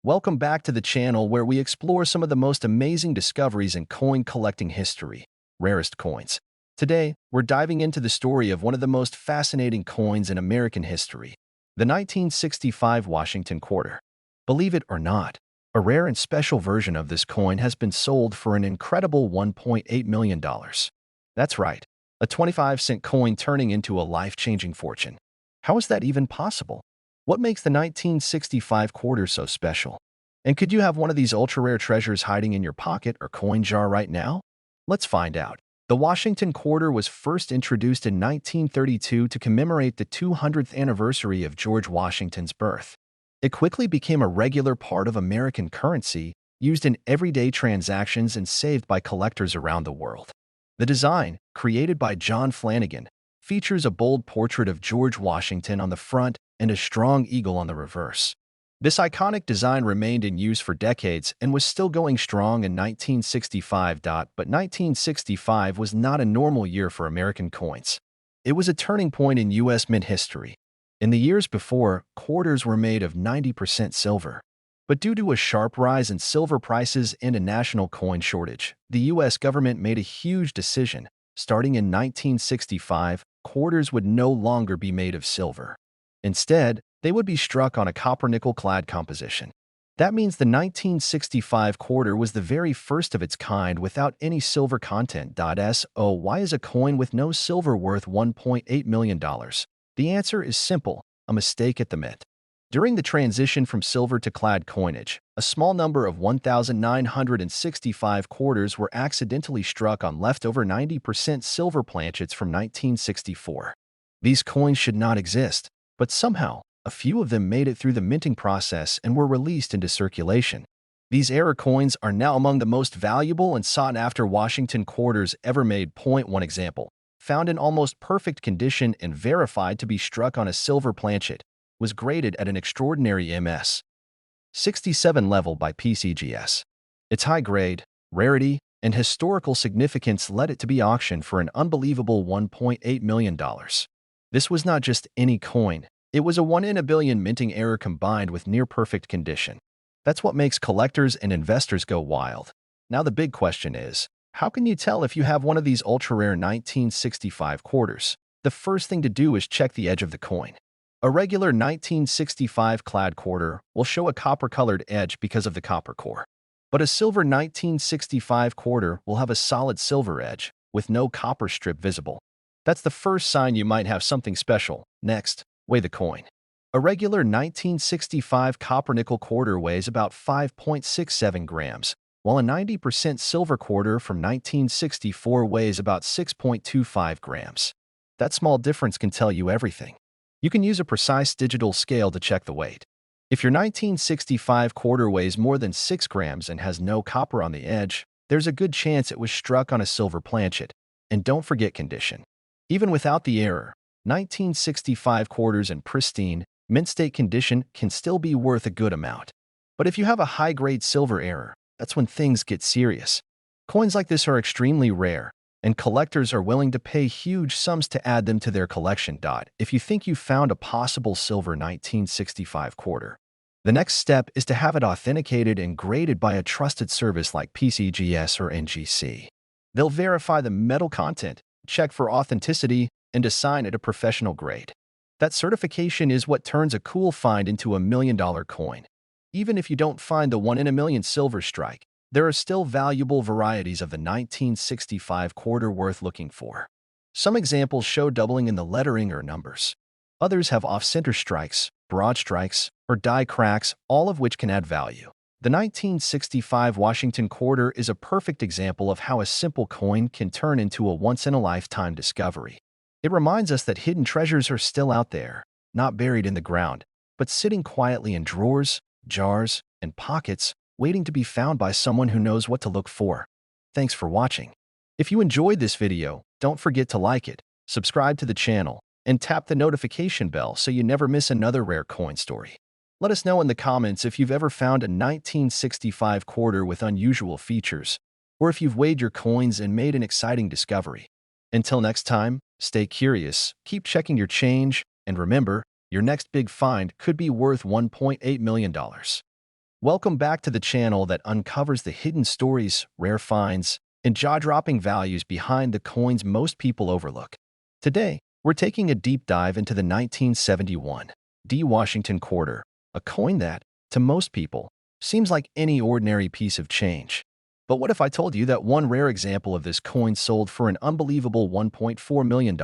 Welcome back to the channel where we explore some of the most amazing discoveries in coin collecting history, rarest coins. Today, we're diving into the story of one of the most fascinating coins in American history, the 1965 Washington Quarter. Believe it or not, a rare and special version of this coin has been sold for an incredible $1.8 million. That's right, a 25-cent coin turning into a life-changing fortune. How is that even possible? What makes the 1965 quarter so special? And could you have one of these ultra-rare treasures hiding in your pocket or coin jar right now? Let's find out. The Washington Quarter was first introduced in 1932 to commemorate the 200th anniversary of George Washington's birth. It quickly became a regular part of American currency, used in everyday transactions and saved by collectors around the world. The design, created by John Flanagan, features a bold portrait of George Washington on the front and a strong eagle on the reverse. This iconic design remained in use for decades and was still going strong in 1965. But 1965 was not a normal year for American coins. It was a turning point in U.S. mint history. In the years before, quarters were made of 90% silver. But due to a sharp rise in silver prices and a national coin shortage, the U.S. government made a huge decision. Starting in 1965, quarters would no longer be made of silver. Instead, they would be struck on a copper-nickel clad composition. That means the 1965 quarter was the very first of its kind without any silver content. So why is a coin with no silver worth $1.8 million? The answer is simple: a mistake at the mint. During the transition from silver to clad coinage, a small number of 1,965 quarters were accidentally struck on leftover 90% silver planchets from 1964. These coins should not exist, but somehow, a few of them made it through the minting process and were released into circulation. These error coins are now among the most valuable and sought-after Washington quarters ever made. One example, found in almost perfect condition and verified to be struck on a silver planchet, was graded at an extraordinary MS. 67 level by PCGS. Its high grade, rarity, and historical significance led it to be auctioned for an unbelievable $1.8 million. This was not just any coin. It was a 1 in a billion minting error combined with near-perfect condition. That's what makes collectors and investors go wild. Now the big question is, how can you tell if you have one of these ultra-rare 1965 quarters? The first thing to do is check the edge of the coin. A regular 1965 clad quarter will show a copper-colored edge because of the copper core. But a silver 1965 quarter will have a solid silver edge, with no copper strip visible. That's the first sign you might have something special. Next, weigh the coin. A regular 1965 copper-nickel quarter weighs about 5.67 grams, while a 90% silver quarter from 1964 weighs about 6.25 grams. That small difference can tell you everything. You can use a precise digital scale to check the weight. If your 1965 quarter weighs more than 6 grams and has no copper on the edge, there's a good chance it was struck on a silver planchet. And don't forget condition. Even without the error, 1965 quarters in pristine, mint-state condition can still be worth a good amount. But if you have a high-grade silver error, that's when things get serious. Coins like this are extremely rare, and collectors are willing to pay huge sums to add them to their collection. If you think you found a possible silver 1965 quarter, the next step is to have it authenticated and graded by a trusted service like PCGS or NGC. They'll verify the metal content, check for authenticity, and assign it a professional grade. That certification is what turns a cool find into a $1 million coin. Even if you don't find the 1 in a million silver strike, there are still valuable varieties of the 1965 quarter worth looking for. Some examples show doubling in the lettering or numbers. Others have off-center strikes, broad strikes, or die cracks, all of which can add value. The 1965 Washington Quarter is a perfect example of how a simple coin can turn into a once-in-a-lifetime discovery. It reminds us that hidden treasures are still out there, not buried in the ground, but sitting quietly in drawers, jars, and pockets, waiting to be found by someone who knows what to look for. Thanks for watching. If you enjoyed this video, don't forget to like it, subscribe to the channel, and tap the notification bell so you never miss another rare coin story. Let us know in the comments if you've ever found a 1965 quarter with unusual features, or if you've weighed your coins and made an exciting discovery. Until next time, stay curious, keep checking your change, and remember, your next big find could be worth $1.8 million. Welcome back to the channel that uncovers the hidden stories, rare finds, and jaw-dropping values behind the coins most people overlook. Today, we're taking a deep dive into the 1971 D. Washington quarter, a coin that, to most people, seems like any ordinary piece of change. But what if I told you that one rare example of this coin sold for an unbelievable $1.4 million?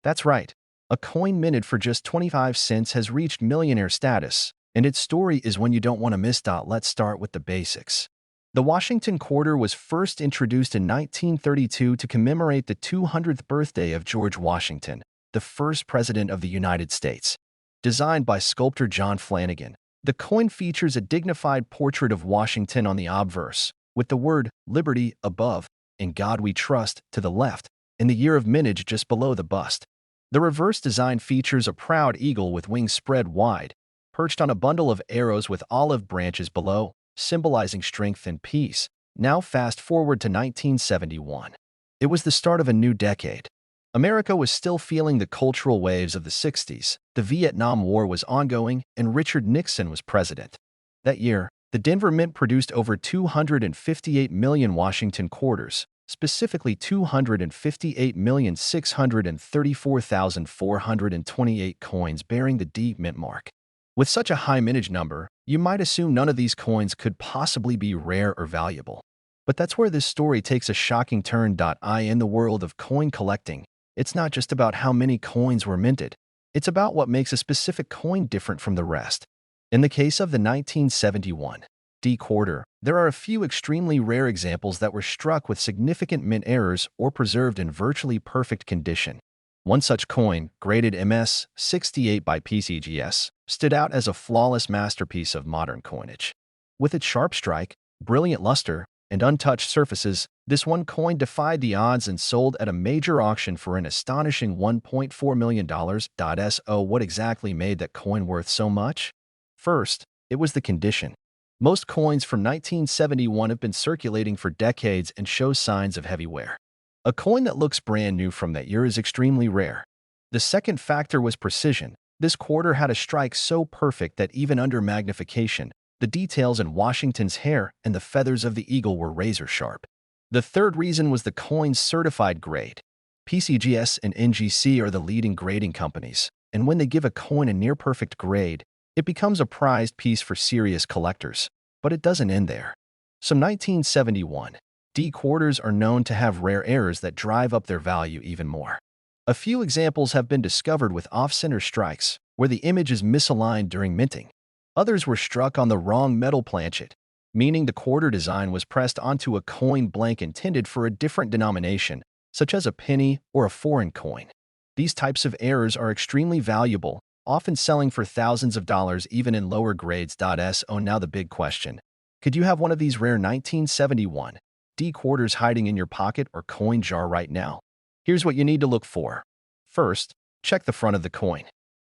That's right. A coin minted for just 25 cents has reached millionaire status, and its story is one you don't want to miss. Let's start with the basics. The Washington quarter was first introduced in 1932 to commemorate the 200th birthday of George Washington, the first president of the United States. Designed by sculptor John Flanagan, the coin features a dignified portrait of Washington on the obverse, with the word Liberty above and God We Trust to the left, and the year of mintage just below the bust. The reverse design features a proud eagle with wings spread wide, perched on a bundle of arrows with olive branches below, symbolizing strength and peace. Now fast forward to 1971. It was the start of a new decade. America was still feeling the cultural waves of the 60s, the Vietnam War was ongoing, and Richard Nixon was president. That year, the Denver Mint produced over 258 million Washington quarters, specifically 258,634,428 coins bearing the D Mint mark. With such a high mintage number, you might assume none of these coins could possibly be rare or valuable. But that's where this story takes a shocking turn. In the world of coin collecting, it's not just about how many coins were minted. It's about what makes a specific coin different from the rest. In the case of the 1971 D quarter, there are a few extremely rare examples that were struck with significant mint errors or preserved in virtually perfect condition. One such coin, graded MS-68 by PCGS, stood out as a flawless masterpiece of modern coinage. With its sharp strike, brilliant luster, and untouched surfaces, this one coin defied the odds and sold at a major auction for an astonishing $1.4 million. So what exactly made that coin worth so much? First, it was the condition. Most coins from 1971 have been circulating for decades and show signs of heavy wear. A coin that looks brand new from that year is extremely rare. The second factor was precision. This quarter had a strike so perfect that even under magnification, the details in Washington's hair and the feathers of the eagle were razor sharp. The third reason was the coin's certified grade. PCGS and NGC are the leading grading companies, and when they give a coin a near-perfect grade, it becomes a prized piece for serious collectors. But it doesn't end there. Some 1971 D quarters are known to have rare errors that drive up their value even more. A few examples have been discovered with off-center strikes, where the image is misaligned during minting. Others were struck on the wrong metal planchet, meaning the quarter design was pressed onto a coin blank intended for a different denomination, such as a penny or a foreign coin. These types of errors are extremely valuable, often selling for thousands of dollars even in lower grades. So now the big question. Could you have one of these rare 1971 D quarters hiding in your pocket or coin jar right now? Here's what you need to look for. First, check the front of the coin.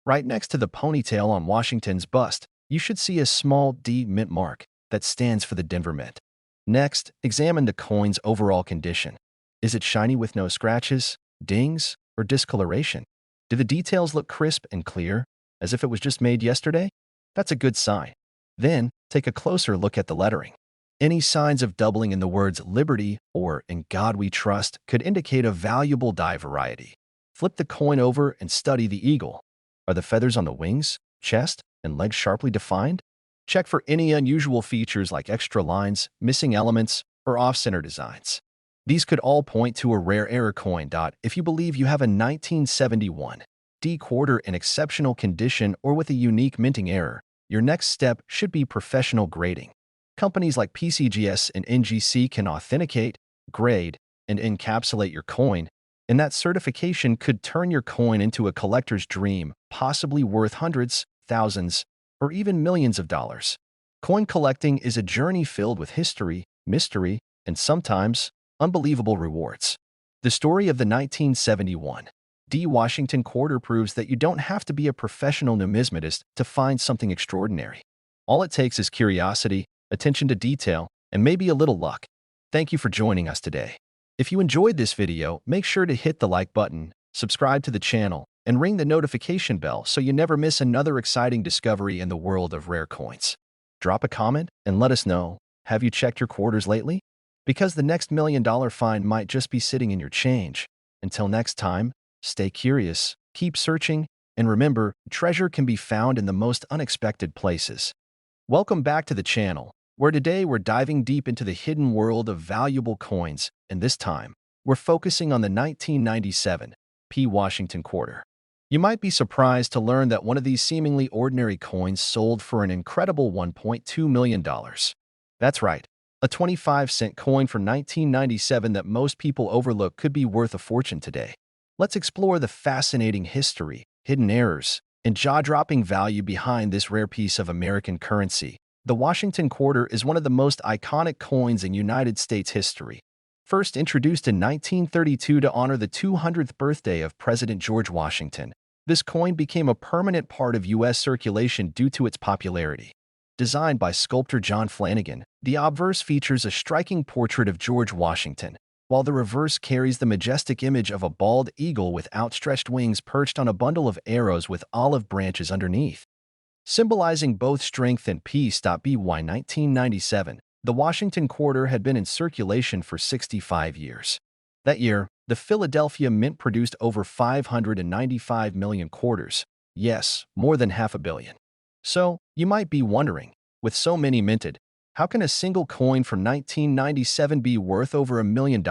Right next to the ponytail on Washington's bust, you should see a small D Mint mark that stands for the Denver Mint. Next, examine the coin's overall condition. Is it shiny with no scratches, dings, or discoloration? Do the details look crisp and clear, as if it was just made yesterday? That's a good sign. Then, take a closer look at the lettering. Any signs of doubling in the words Liberty or In God We Trust could indicate a valuable die variety. Flip the coin over and study the eagle. Are the feathers on the wings, chest, and legs sharply defined? Check for any unusual features like extra lines, missing elements, or off-center designs. These could all point to a rare error coin. If you believe you have a 1971 D quarter in exceptional condition or with a unique minting error, your next step should be professional grading. Companies like PCGS and NGC can authenticate, grade, and encapsulate your coin, and that certification could turn your coin into a collector's dream, possibly worth hundreds, thousands, or even millions of dollars. Coin collecting is a journey filled with history, mystery, and sometimes unbelievable rewards. The story of the 1971 D. Washington quarter proves that you don't have to be a professional numismatist to find something extraordinary. All it takes is curiosity, attention to detail, and maybe a little luck. Thank you for joining us today. If you enjoyed this video, make sure to hit the like button, subscribe to the channel, and ring the notification bell so you never miss another exciting discovery in the world of rare coins. Drop a comment and let us know, have you checked your quarters lately? Because the next $1 million find might just be sitting in your change. Until next time, stay curious, keep searching, and remember, treasure can be found in the most unexpected places. Welcome back to the channel, where today we're diving deep into the hidden world of valuable coins, and this time, we're focusing on the 1997 P. Washington quarter. You might be surprised to learn that one of these seemingly ordinary coins sold for an incredible $1.2 million. That's right, a 25-cent coin from 1997 that most people overlook could be worth a fortune today. Let's explore the fascinating history, hidden errors, and jaw-dropping value behind this rare piece of American currency. The Washington quarter is one of the most iconic coins in United States history. First introduced in 1932 to honor the 200th birthday of President George Washington, this coin became a permanent part of U.S. circulation due to its popularity. Designed by sculptor John Flanagan, the obverse features a striking portrait of George Washington, while the reverse carries the majestic image of a bald eagle with outstretched wings perched on a bundle of arrows with olive branches underneath. Symbolizing both strength and peace. By 1997, the Washington quarter had been in circulation for 65 years. That year, the Philadelphia Mint produced over 595 million quarters. Yes, more than half a billion. So, you might be wondering, with so many minted, how can a single coin from 1997 be worth over $1 million?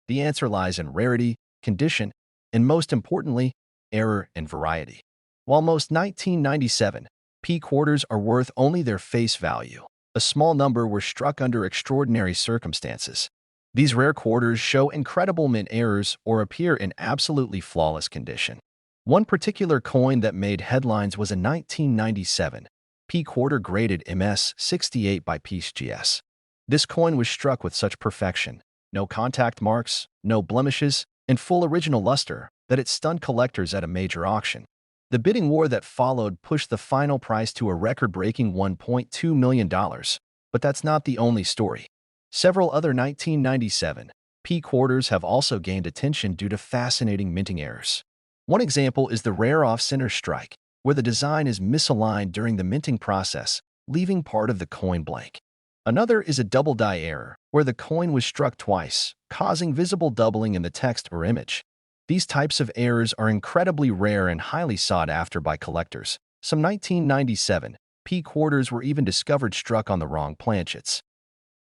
The answer lies in rarity, condition, and most importantly, error and variety. While most 1997 P quarters are worth only their face value, a small number were struck under extraordinary circumstances. These rare quarters show incredible mint errors or appear in absolutely flawless condition. One particular coin that made headlines was a 1997 P quarter graded MS68 by PCGS. This coin was struck with such perfection, no contact marks, no blemishes, and full original luster, that it stunned collectors at a major auction. The bidding war that followed pushed the final price to a record-breaking $1.2 million. But that's not the only story. Several other 1997 P quarters have also gained attention due to fascinating minting errors. One example is the rare off-center strike, where the design is misaligned during the minting process, leaving part of the coin blank. Another is a double die error, where the coin was struck twice, causing visible doubling in the text or image. These types of errors are incredibly rare and highly sought after by collectors. Some 1997 P quarters were even discovered struck on the wrong planchets,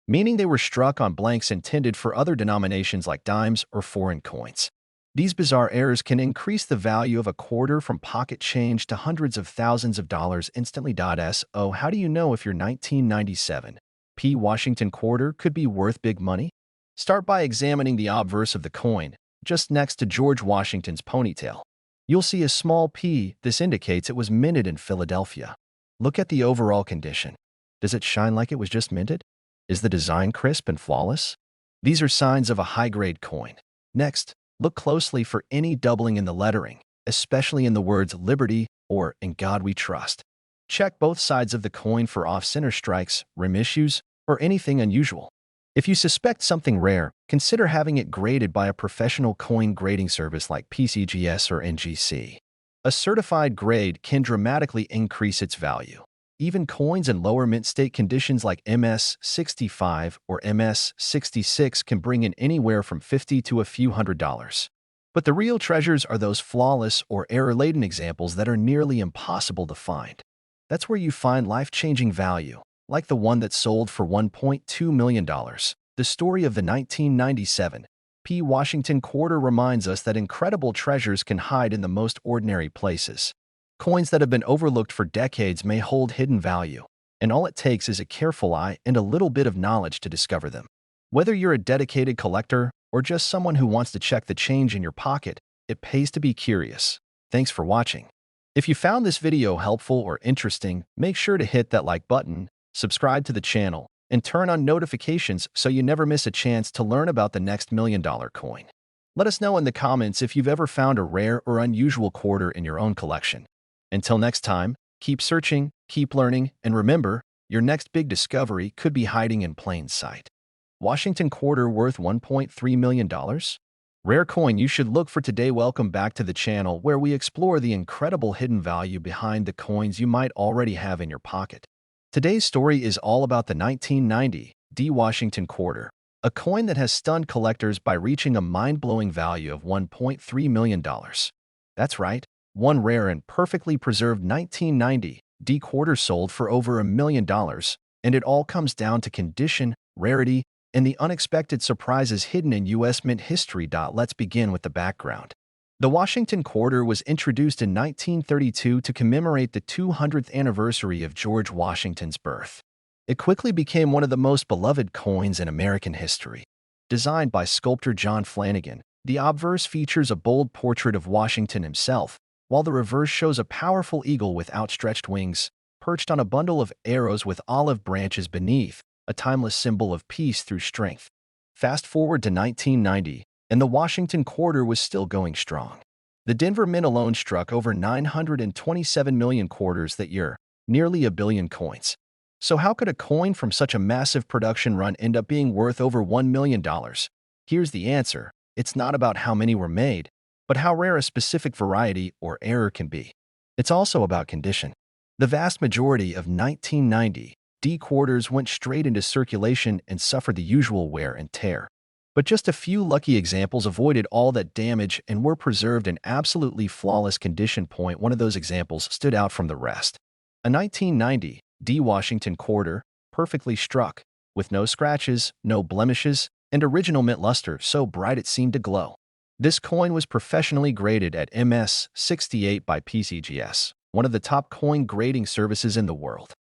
meaning they were struck on blanks intended for other denominations like dimes or foreign coins. These bizarre errors can increase the value of a quarter from pocket change to hundreds of thousands of dollars instantly. So, how do you know if your 1997 P Washington quarter could be worth big money? Start by examining the obverse of the coin, just next to George Washington's ponytail. You'll see a small P. This indicates it was minted in Philadelphia. Look at the overall condition. Does it shine like it was just minted? Is the design crisp and flawless? These are signs of a high-grade coin. Next, look closely for any doubling in the lettering, especially in the words Liberty or In God We Trust. Check both sides of the coin for off-center strikes, rim issues, or anything unusual. If you suspect something rare, consider having it graded by a professional coin grading service like PCGS or NGC. A certified grade can dramatically increase its value. Even coins in lower mint state conditions like MS65 or MS66 can bring in anywhere from $50 to a few $100s. But the real treasures are those flawless or error-laden examples that are nearly impossible to find. That's where you find life-changing value, like the one that sold for $1.2 million. The story of the 1997 P. Washington quarter reminds us that incredible treasures can hide in the most ordinary places. Coins that have been overlooked for decades may hold hidden value, and all it takes is a careful eye and a little bit of knowledge to discover them. Whether you're a dedicated collector or just someone who wants to check the change in your pocket, it pays to be curious. Thanks for watching. If you found this video helpful or interesting, make sure to hit that like button, subscribe to the channel, and turn on notifications so you never miss a chance to learn about the next $1 million coin. Let us know in the comments if you've ever found a rare or unusual quarter in your own collection. Until next time, keep searching, keep learning, and remember, your next big discovery could be hiding in plain sight. Washington quarter worth $1.3 million? Rare coin you should look for today. Welcome back to the channel where we explore the incredible hidden value behind the coins you might already have in your pocket. Today's story is all about the 1990 D. Washington Quarter, a coin that has stunned collectors by reaching a mind-blowing value of $1.3 million. That's right, one rare and perfectly preserved 1990 D quarter sold for over $1 million, and it all comes down to condition, rarity, and the unexpected surprises hidden in U.S. mint history. Let's begin with the background. The Washington Quarter was introduced in 1932 to commemorate the 200th anniversary of George Washington's birth. It quickly became one of the most beloved coins in American history. Designed by sculptor John Flanagan, the obverse features a bold portrait of Washington himself, while the reverse shows a powerful eagle with outstretched wings, perched on a bundle of arrows with olive branches beneath, a timeless symbol of peace through strength. Fast forward to 1990, and the Washington Quarter was still going strong. The Denver Mint alone struck over 927 million quarters that year, nearly a billion coins. So how could a coin from such a massive production run end up being worth over $1 million? Here's the answer. It's not about how many were made, but how rare a specific variety or error can be. It's also about condition. The vast majority of 1990 D quarters went straight into circulation and suffered the usual wear and tear. But just a few lucky examples avoided all that damage and were preserved in absolutely flawless condition. One of those examples stood out from the rest. A 1990 D Washington Quarter, perfectly struck, with no scratches, no blemishes, and original mint luster so bright it seemed to glow. This coin was professionally graded at MS-68 by PCGS, one of the top coin grading services in the world.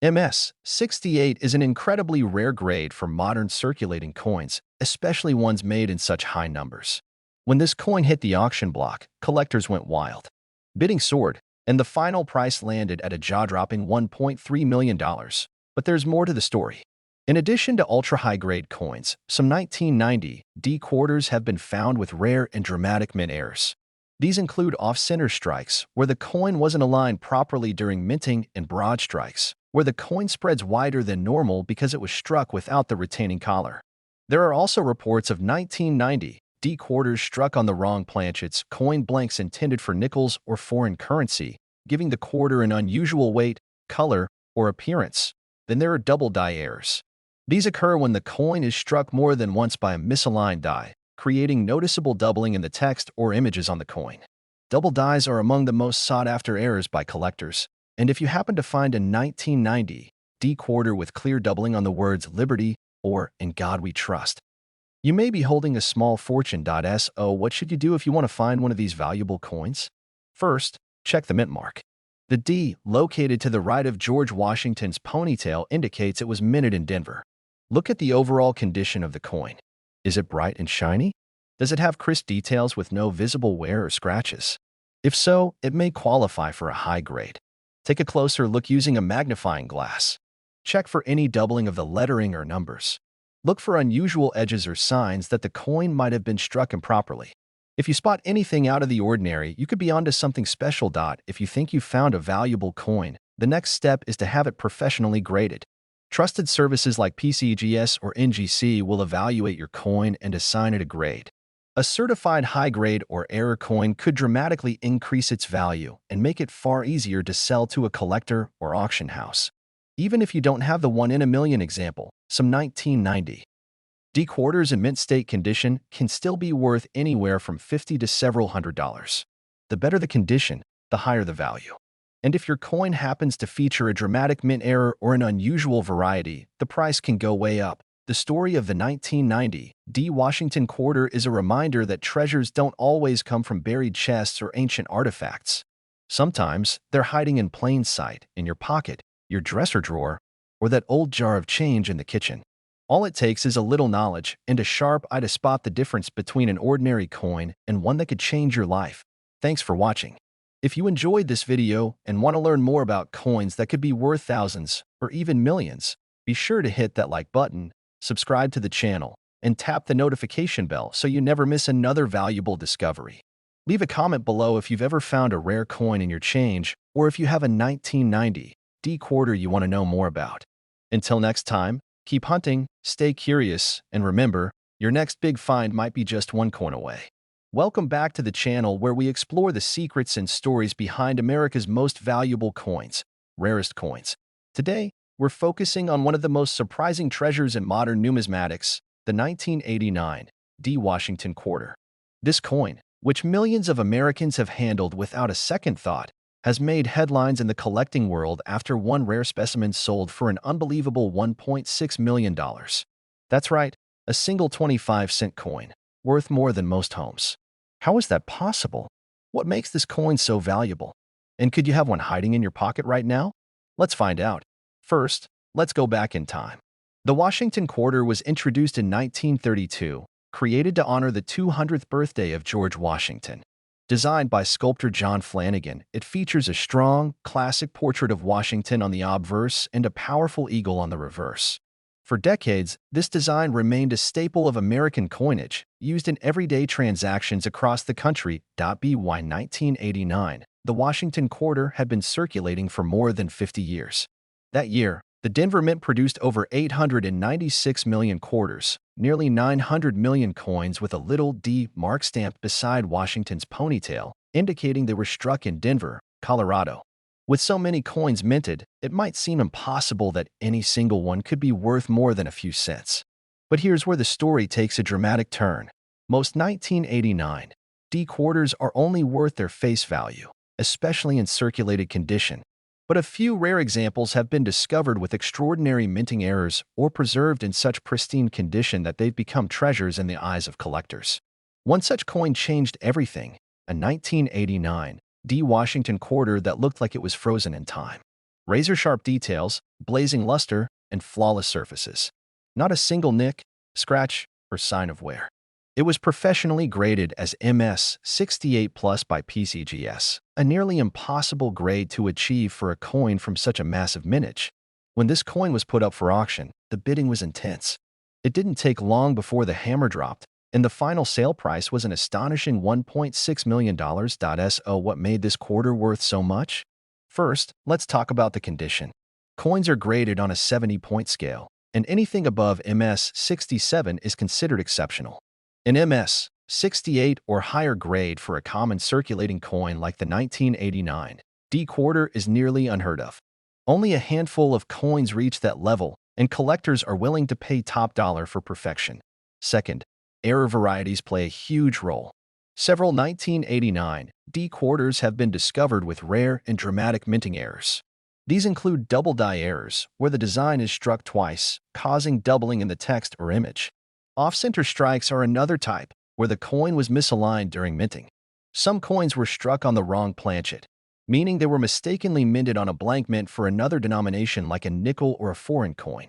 MS-68 is an incredibly rare grade for modern circulating coins, especially ones made in such high numbers. When this coin hit the auction block, collectors went wild. Bidding soared, and the final price landed at a jaw-dropping $1.3 million. But there's more to the story. In addition to ultra-high-grade coins, some 1990 D quarters have been found with rare and dramatic mint errors. These include off-center strikes, where the coin wasn't aligned properly during minting, and broad strikes, where the coin spreads wider than normal because it was struck without the retaining collar. There are also reports of 1990 D quarters struck on the wrong planchets, coin blanks intended for nickels or foreign currency, giving the quarter an unusual weight, color, or appearance. Then there are double die errors. These occur when the coin is struck more than once by a misaligned die, creating noticeable doubling in the text or images on the coin. Double dies are among the most sought-after errors by collectors, and if you happen to find a 1990 D quarter with clear doubling on the words Liberty or In God We Trust, you may be holding a small fortune. So what should you do if you want to find one of these valuable coins? First, check the mint mark. The D, located to the right of George Washington's ponytail, indicates it was minted in Denver. Look at the overall condition of the coin. Is it bright and shiny? Does it have crisp details with no visible wear or scratches? If so, it may qualify for a high grade. Take a closer look using a magnifying glass. Check for any doubling of the lettering or numbers. Look for unusual edges or signs that the coin might have been struck improperly. If you spot anything out of the ordinary, you could be onto something special. If you think you've found a valuable coin, the next step is to have it professionally graded. Trusted services like PCGS or NGC will evaluate your coin and assign it a grade. A certified high-grade or error coin could dramatically increase its value and make it far easier to sell to a collector or auction house. Even if you don't have the 1 in a million example, some 1990 D quarters in mint state condition can still be worth anywhere from $50 to several $100s. The better the condition, the higher the value. And if your coin happens to feature a dramatic mint error or an unusual variety, the price can go way up. The story of the 1990 D Washington Quarter is a reminder that treasures don't always come from buried chests or ancient artifacts. Sometimes they're hiding in plain sight, in your pocket, your dresser drawer, or that old jar of change in the kitchen. All it takes is a little knowledge and a sharp eye to spot the difference between an ordinary coin and one that could change your life. Thanks for watching. If you enjoyed this video and want to learn more about coins that could be worth thousands or even millions, be sure to hit that like button, subscribe to the channel, and tap the notification bell so you never miss another valuable discovery. Leave a comment below if you've ever found a rare coin in your change or if you have a 1990 D quarter you want to know more about. Until next time, keep hunting, stay curious, and remember, your next big find might be just one coin away. Welcome back to the channel where we explore the secrets and stories behind America's most valuable coins, rarest coins. Today, we're focusing on one of the most surprising treasures in modern numismatics, the 1989 D. Washington Quarter. This coin, which millions of Americans have handled without a second thought, has made headlines in the collecting world after one rare specimen sold for an unbelievable $1.6 million. That's right, a single 25-cent coin, worth more than most homes. How is that possible? What makes this coin so valuable? And could you have one hiding in your pocket right now? Let's find out. First, let's go back in time. The Washington Quarter was introduced in 1932, created to honor the 200th birthday of George Washington. Designed by sculptor John Flanagan, it features a strong, classic portrait of Washington on the obverse and a powerful eagle on the reverse. For decades, this design remained a staple of American coinage, used in everyday transactions across the country. By 1989, the Washington Quarter had been circulating for more than 50 years. That year, the Denver Mint produced over 896 million quarters, nearly 900 million coins with a little D mark stamped beside Washington's ponytail, indicating they were struck in Denver, Colorado. With so many coins minted, it might seem impossible that any single one could be worth more than a few cents. But here's where the story takes a dramatic turn. Most 1989 D quarters are only worth their face value, especially in circulated condition. But a few rare examples have been discovered with extraordinary minting errors or preserved in such pristine condition that they've become treasures in the eyes of collectors. One such coin changed everything, a 1989 D. Washington Quarter that looked like it was frozen in time. Razor-sharp details, blazing luster, and flawless surfaces. Not a single nick, scratch, or sign of wear. It was professionally graded as MS 68 Plus by PCGS, a nearly impossible grade to achieve for a coin from such a massive mintage. When this coin was put up for auction, the bidding was intense. It didn't take long before the hammer dropped, and the final sale price was an astonishing $1.6 million. So what made this quarter worth so much? First, let's talk about the condition. Coins are graded on a 70-point scale, and anything above MS 67 is considered exceptional. An MS 68 or higher grade for a common circulating coin like the 1989 D quarter is nearly unheard of. Only a handful of coins reach that level, and collectors are willing to pay top dollar for perfection. Second, error varieties play a huge role. Several 1989 D quarters have been discovered with rare and dramatic minting errors. These include double die errors, where the design is struck twice, causing doubling in the text or image. Off-center strikes are another type, where the coin was misaligned during minting. Some coins were struck on the wrong planchet, meaning they were mistakenly minted on a blank mint for another denomination like a nickel or a foreign coin.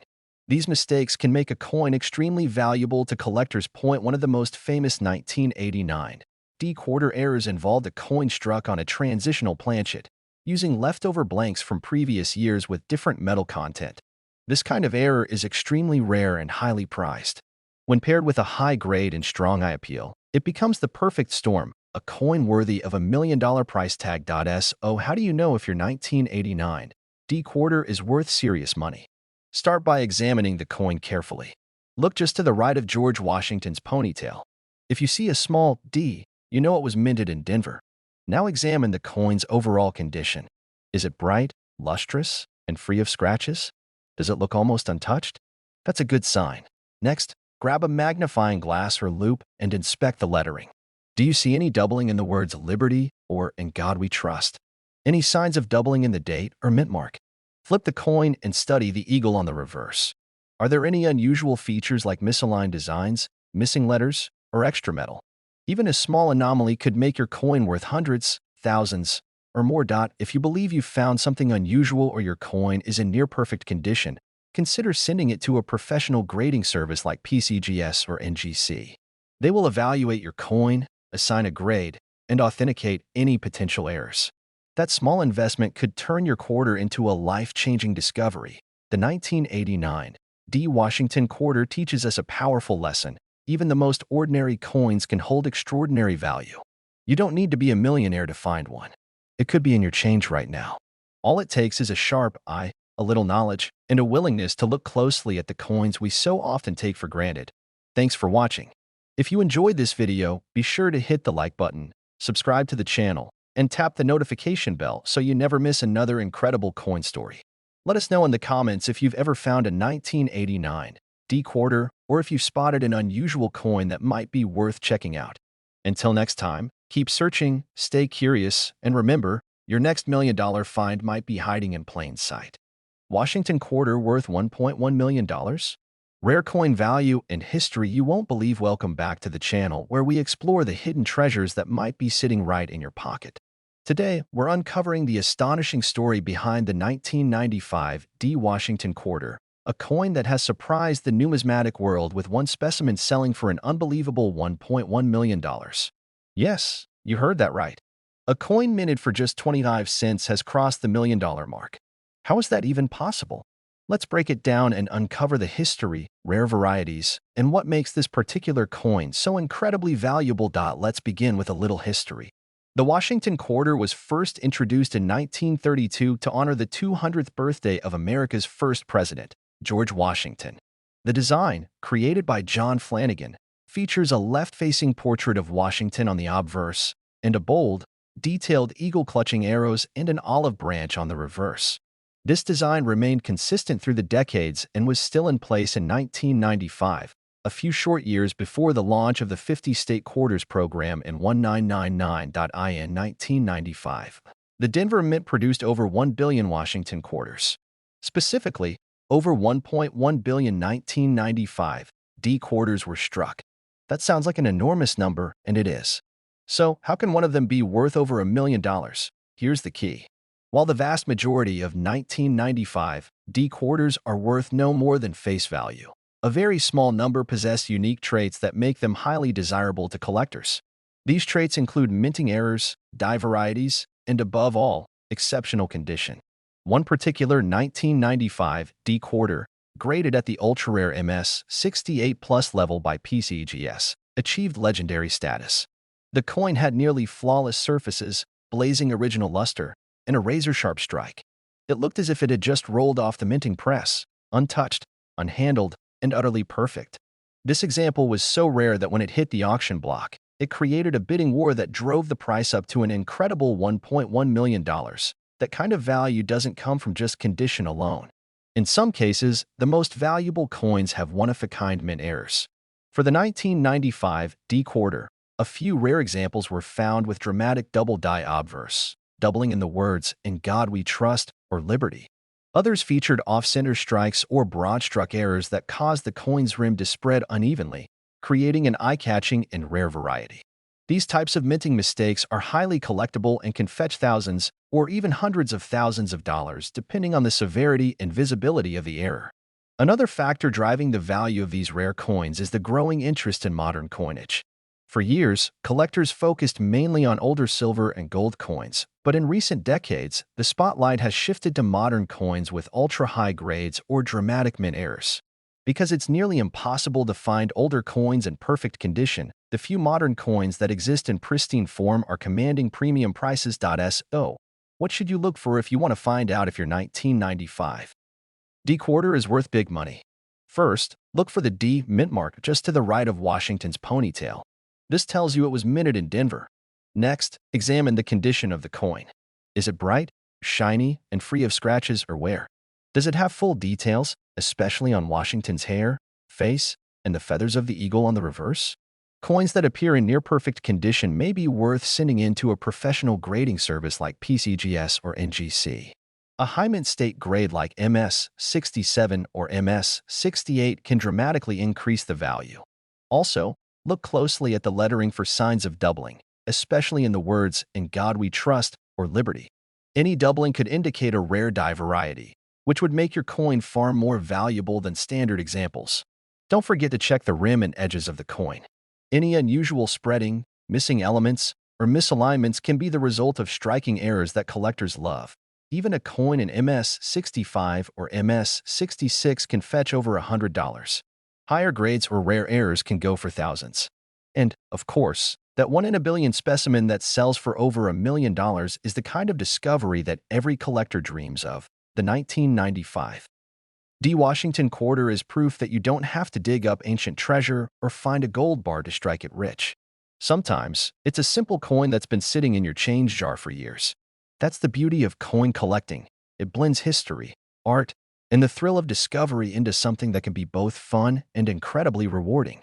These mistakes can make a coin extremely valuable to collectors. One of the most famous 1989 D quarter errors involved a coin struck on a transitional planchet, using leftover blanks from previous years with different metal content. This kind of error is extremely rare and highly prized. When paired with a high grade and strong eye appeal, it becomes the perfect storm, a coin worthy of $1 million price tag. So how do you know if your 1989 D quarter is worth serious money? Start by examining the coin carefully. Look just to the right of George Washington's ponytail. If you see a small D, you know it was minted in Denver. Now examine the coin's overall condition. Is it bright, lustrous, and free of scratches? Does it look almost untouched? That's a good sign. Next, grab a magnifying glass or loupe and inspect the lettering. Do you see any doubling in the words Liberty or In God We Trust? Any signs of doubling in the date or mint mark? Flip the coin and study the eagle on the reverse. Are there any unusual features like misaligned designs, missing letters, or extra metal? Even a small anomaly could make your coin worth hundreds, thousands, or more. If you believe you've found something unusual or your coin is in near-perfect condition, consider sending it to a professional grading service like PCGS or NGC. They will evaluate your coin, assign a grade, and authenticate any potential errors. That small investment could turn your quarter into a life-changing discovery. The 1989 D. Washington Quarter teaches us a powerful lesson. Even the most ordinary coins can hold extraordinary value. You don't need to be a millionaire to find one. It could be in your change right now. All it takes is a sharp eye, a little knowledge, and a willingness to look closely at the coins we so often take for granted. Thanks for watching. If you enjoyed this video, be sure to hit the like button, subscribe to the channel, and tap the notification bell so you never miss another incredible coin story. Let us know in the comments if you've ever found a 1989 D quarter or if you've spotted an unusual coin that might be worth checking out. Until next time, keep searching, stay curious, and remember, your next $1 million find might be hiding in plain sight. Washington quarter worth $1.1 million? Rare coin value and history you won't believe. Welcome back to the channel where we explore the hidden treasures that might be sitting right in your pocket. Today, we're uncovering the astonishing story behind the 1995 D Washington quarter, a coin that has surprised the numismatic world with one specimen selling for an unbelievable $1.1 million. Yes, you heard that right. A coin minted for just 25 cents has crossed the $1 million mark. How is that even possible? Let's break it down and uncover the history, rare varieties, and what makes this particular coin so incredibly valuable. Let's begin with a little history. The Washington quarter was first introduced in 1932 to honor the 200th birthday of America's first president, George Washington. The design, created by John Flanagan, features a left-facing portrait of Washington on the obverse and a bold, detailed eagle clutching arrows and an olive branch on the reverse. This design remained consistent through the decades and was still in place in 1995, a few short years before the launch of the 50-state quarters program in 1999. In 1995, the Denver Mint produced over 1 billion Washington quarters. Specifically, over 1.1 billion 1995 D quarters were struck. That sounds like an enormous number, and it is. So, how can one of them be worth over $1 million? Here's the key. While the vast majority of 1995 D quarters are worth no more than face value, a very small number possess unique traits that make them highly desirable to collectors. These traits include minting errors, die varieties, and above all, exceptional condition. One particular 1995 D quarter, graded at the ultra-rare MS 68 Plus level by PCGS, achieved legendary status. The coin had nearly flawless surfaces, blazing original luster, and a razor-sharp strike. It looked as if it had just rolled off the minting press, untouched, unhandled, and utterly perfect. This example was so rare that when it hit the auction block, it created a bidding war that drove the price up to an incredible $1.1 million. That kind of value doesn't come from just condition alone. In some cases, the most valuable coins have one-of-a-kind mint errors. For the 1995 D quarter, a few rare examples were found with dramatic double die obverse, doubling in the words, "In God We Trust," or "Liberty." Others featured off-center strikes or broad-struck errors that caused the coin's rim to spread unevenly, creating an eye-catching and rare variety. These types of minting mistakes are highly collectible and can fetch thousands or even hundreds of thousands of dollars depending on the severity and visibility of the error. Another factor driving the value of these rare coins is the growing interest in modern coinage. For years, collectors focused mainly on older silver and gold coins, but in recent decades, the spotlight has shifted to modern coins with ultra-high grades or dramatic mint errors. Because it's nearly impossible to find older coins in perfect condition, the few modern coins that exist in pristine form are commanding premium prices. So, what should you look for if you want to find out if your 1995 D quarter is worth big money? First, look for the D mint mark just to the right of Washington's ponytail. This tells you it was minted in Denver. Next, examine the condition of the coin. Is it bright, shiny, and free of scratches or wear? Does it have full details, especially on Washington's hair, face, and the feathers of the eagle on the reverse? Coins that appear in near-perfect condition may be worth sending in to a professional grading service like PCGS or NGC. A high mint state grade like MS 67 or MS 68 can dramatically increase the value. Also, look closely at the lettering for signs of doubling, especially in the words, "In God We Trust," or "Liberty." Any doubling could indicate a rare die variety, which would make your coin far more valuable than standard examples. Don't forget to check the rim and edges of the coin. Any unusual spreading, missing elements, or misalignments can be the result of striking errors that collectors love. Even a coin in MS 65 or MS 66 can fetch over $100. Higher grades or rare errors can go for thousands. And, of course, that 1 in a billion specimen that sells for over $1 million is the kind of discovery that every collector dreams of, the 1995 D Washington quarter is proof that you don't have to dig up ancient treasure or find a gold bar to strike it rich. Sometimes, it's a simple coin that's been sitting in your change jar for years. That's the beauty of coin collecting. It blends history, art, and the thrill of discovery into something that can be both fun and incredibly rewarding.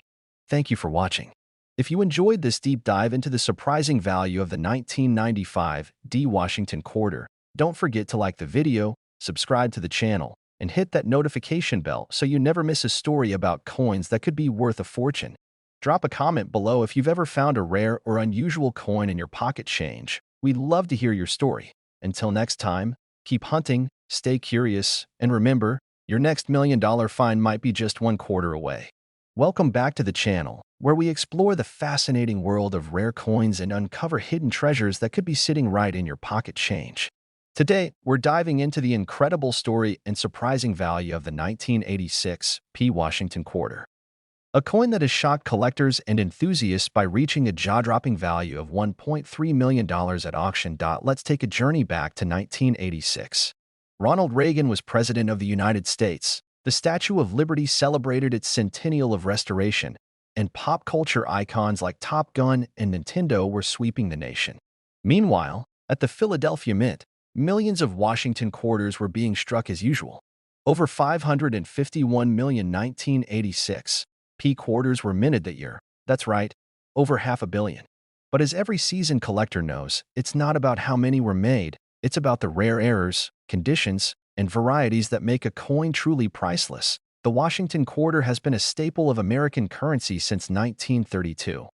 Thank you for watching. If you enjoyed this deep dive into the surprising value of the 1995 D. Washington quarter, don't forget to like the video, subscribe to the channel, and hit that notification bell so you never miss a story about coins that could be worth a fortune. Drop a comment below if you've ever found a rare or unusual coin in your pocket change. We'd love to hear your story. Until next time, keep hunting, stay curious, and remember, your next $1 million find might be just one quarter away. Welcome back to the channel, where we explore the fascinating world of rare coins and uncover hidden treasures that could be sitting right in your pocket change. Today, we're diving into the incredible story and surprising value of the 1986 P. Washington quarter. A coin that has shocked collectors and enthusiasts by reaching a jaw-dropping value of $1.3 million at auction. Let's take a journey back to 1986. Ronald Reagan was President of the United States. The Statue of Liberty celebrated its centennial of restoration, and pop culture icons like Top Gun and Nintendo were sweeping the nation. Meanwhile, at the Philadelphia Mint, millions of Washington quarters were being struck as usual. Over 551 million 1986 P quarters were minted that year. That's right, over 500 million. But as every seasoned collector knows, it's not about how many were made, it's about the rare errors, conditions, and varieties that make a coin truly priceless. The Washington quarter has been a staple of American currency since 1932.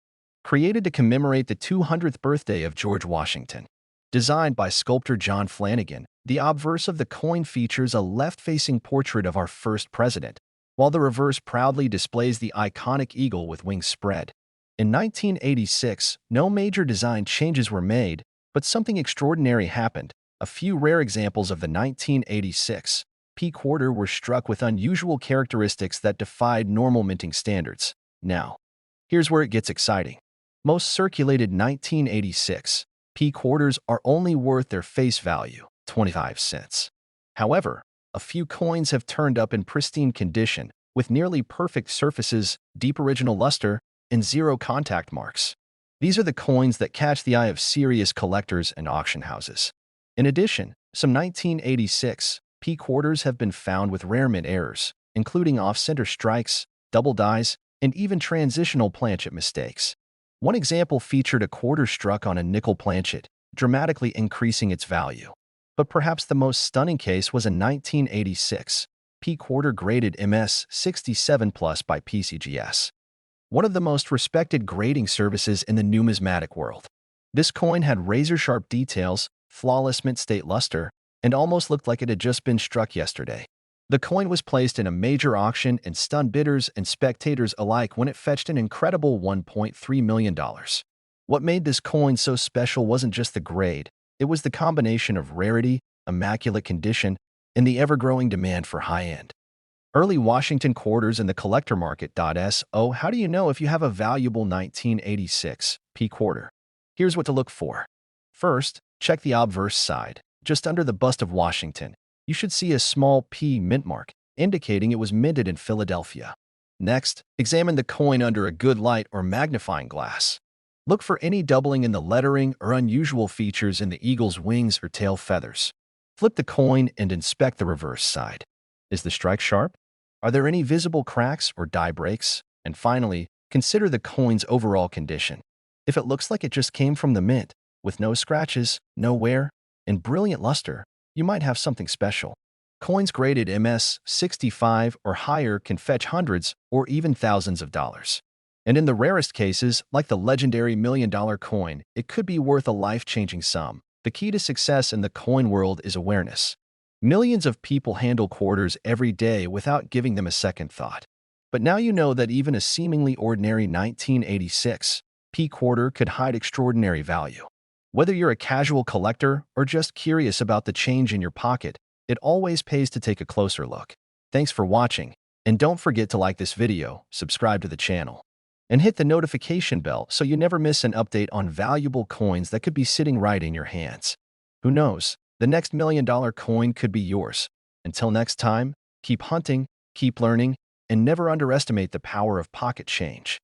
Created to commemorate the 200th birthday of George Washington. Designed by sculptor John Flanagan, the obverse of the coin features a left-facing portrait of our first president, while the reverse proudly displays the iconic eagle with wings spread. In 1986, no major design changes were made, but something extraordinary happened. A few rare examples of the 1986 P quarter were struck with unusual characteristics that defied normal minting standards. Now, here's where it gets exciting. Most circulated 1986 P quarters are only worth their face value, 25 cents. However, a few coins have turned up in pristine condition, with nearly perfect surfaces, deep original luster, and zero contact marks. These are the coins that catch the eye of serious collectors and auction houses. In addition, some 1986 P quarters have been found with rare mint errors, including off-center strikes, double dies, and even transitional planchet mistakes. One example featured a quarter struck on a nickel planchet, dramatically increasing its value. But perhaps the most stunning case was a 1986 P quarter graded MS67 Plus by PCGS, one of the most respected grading services in the numismatic world. This coin had razor-sharp details, flawless mint state luster, and almost looked like it had just been struck yesterday. The coin was placed in a major auction and stunned bidders and spectators alike when it fetched an incredible $1.3 million. What made this coin so special wasn't just the grade, it was the combination of rarity, immaculate condition, and the ever-growing demand for high-end. Early Washington quarters in the collector market. So, how do you know if you have a valuable 1986 P quarter? Here's what to look for. First, check the obverse side. Just under the bust of Washington, you should see a small P mint mark, indicating it was minted in Philadelphia. Next, examine the coin under a good light or magnifying glass. Look for any doubling in the lettering or unusual features in the eagle's wings or tail feathers. Flip the coin and inspect the reverse side. Is the strike sharp? Are there any visible cracks or die breaks? And finally, consider the coin's overall condition. If it looks like it just came from the mint, with no scratches, no wear, and brilliant luster, you might have something special. Coins graded MS65 or higher can fetch hundreds or even thousands of dollars. And in the rarest cases, like the legendary $1 million coin, it could be worth a life-changing sum. The key to success in the coin world is awareness. Millions of people handle quarters every day without giving them a second thought. But now you know that even a seemingly ordinary 1986 P quarter could hide extraordinary value. Whether you're a casual collector or just curious about the change in your pocket, it always pays to take a closer look. Thanks for watching, and don't forget to like this video, subscribe to the channel, and hit the notification bell so you never miss an update on valuable coins that could be sitting right in your hands. Who knows, the next $1 million coin could be yours. Until next time, keep hunting, keep learning, and never underestimate the power of pocket change.